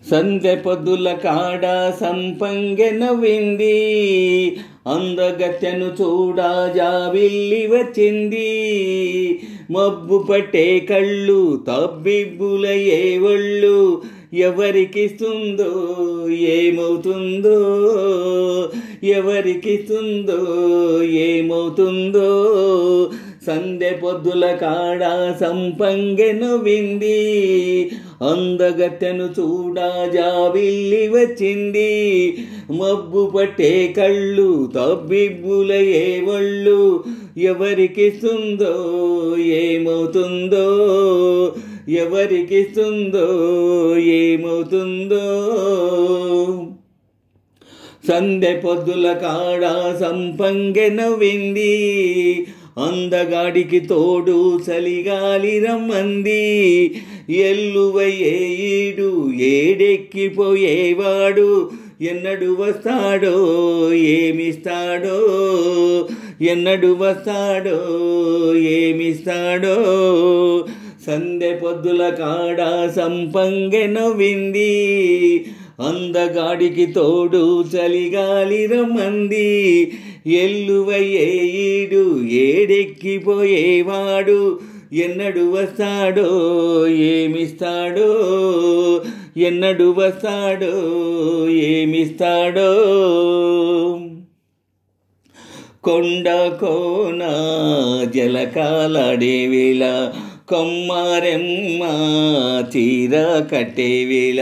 సందె పొద్దుల కాడ సంపంగె నవ్వింది, అందగత్తెను చూడ జాబిల్లి వచ్చింది. మబ్బు పట్టే కళ్ళు తబ్బిబ్బులయ్యే ఒళ్ళు, ఎవరికిస్తుందో ఏమవుతుందో, ఎవరికిస్తుందో ఏమవుతుందో. సందె పొద్దుల కాడ సంపంగె నవ్వింది, అందగత్తెను చూడ జాబిల్లి వచ్చింది. మబ్బు పట్టే కళ్ళు తబ్బిబ్బులయ్యే ఒళ్ళు, ఎవరికిస్తుందో ఏమవుతుందో, ఎవరికిస్తుందో ఏమవుతుందో. సందె పొద్దుల కాడ సంపంగె నవ్వింది, అందగాడికి తోడు చలిగాలి రమ్మంది. ఎల్లువయ్యే ఈడు ఏడెక్కిపోయేవాడు, ఎన్నడు వస్తాడో ఏమిస్తాడో, ఎన్నడు వస్తాడో ఏమిస్తాడో. సందె పొద్దుల కాడ సంపంగె నవ్వింది, అందగాడికి తోడు చలిగాలి రమ్మంది. ఎల్లువయ్యే ఈడు ఏడెక్కిపోయేవాడు, ఎన్నడు వస్తాడో ఏమిస్తాడో, ఎన్నడు వస్తాడో ఏమిస్తాడో. కొండ కోన జలకాలాడే వేళ, కొమ్మారెమ్మ చీర కట్టే వేళ,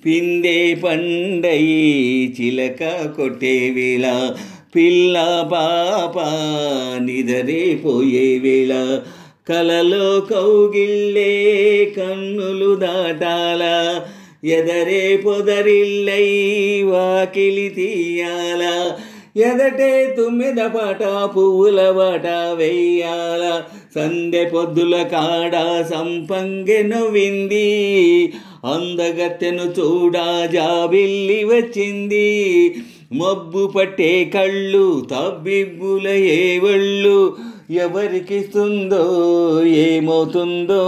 పిందే పండై చిలక కొట్టే వేళ, పిల్ల పాప నిదరేపోయే వేళ, కలలో కౌగిల్లే కన్నులు దాటాల, ఎదరే పొదరిల్లై వాకిలి తీయాల, ఎదటే తుమ్మెద పాట పువ్వుల బాట వెయ్యాల. సందె పొద్దుల కాడ సంపంగె నవ్వింది, అందగత్తెను చూడ జాబిల్లి వచ్చింది. మబ్బు పట్టే కళ్ళు తబ్బిబ్బులయ్యే ఒళ్ళు, ఎవరికిస్తుందో ఏమవుతుందో,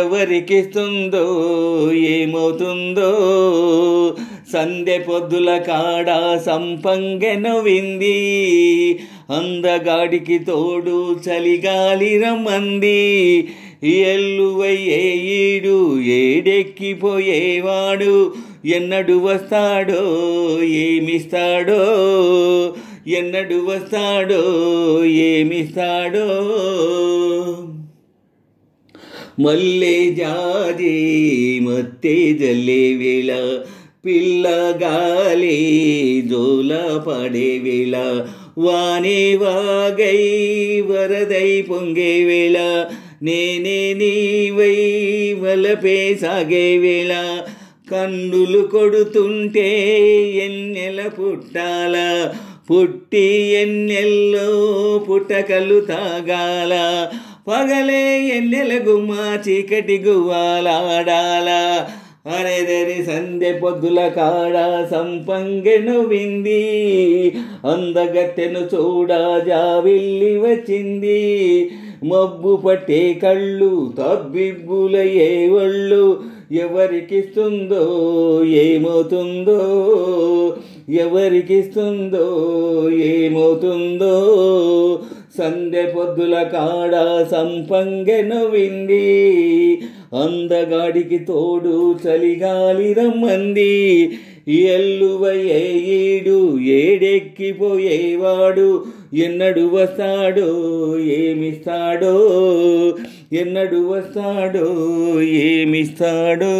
ఎవరికిస్తుందో ఏమవుతుందో. సందె పొద్దుల కాడ సంపంగె నవ్వింది, అందగాడికి తోడు చలిగాలి రమ్మంది. ఎల్లువయ్యే ఈడు ఏడెక్కిపోయేవాడు, ఎన్నడు వస్తాడో ఏమిస్తాడో, ఎన్నడు వస్తాడో ఏమిస్తాడో. మల్లె జాజి మత్తె జల్లే వేళ, పిల్లగాలి జోల పడే వేళ, వానే వాగై వరదై పొంగే వేళ, నేనే నీవై వలపే సాగే వేళ, కన్నులు కొడుతుంటే ఎన్నెల పుట్టాల, పుట్టి ఎన్నెల్లో పుట్టకలు తాగాల, పగలే ఎన్నెల గుమ్మ చీకటి గువ్వాలాడాల. అరెదరి సందె పొద్దుల కాడ సంపంగె నవ్వింది, అందగత్తెను చూడ జాబిల్లి వచ్చింది. మబ్బు పట్టే కళ్ళు తబ్బిబ్బులయ్యే ఒళ్ళు, ఎవరికిస్తుందో ఏమవుతుందో, ఎవరికిస్తుందో ఏమవుతుందో. సందె పొద్దుల కాడ సంపంగె నవ్వింది, అందగాడికి తోడు చలిగాలి రమ్మంది. ఎల్లువయ్యే ఈడు ఏడెక్కిపోయేవాడు, ఎన్నడు వస్తాడో ఏమిస్తాడో, ఎన్నడు వస్తాడో ఏమిస్తాడో.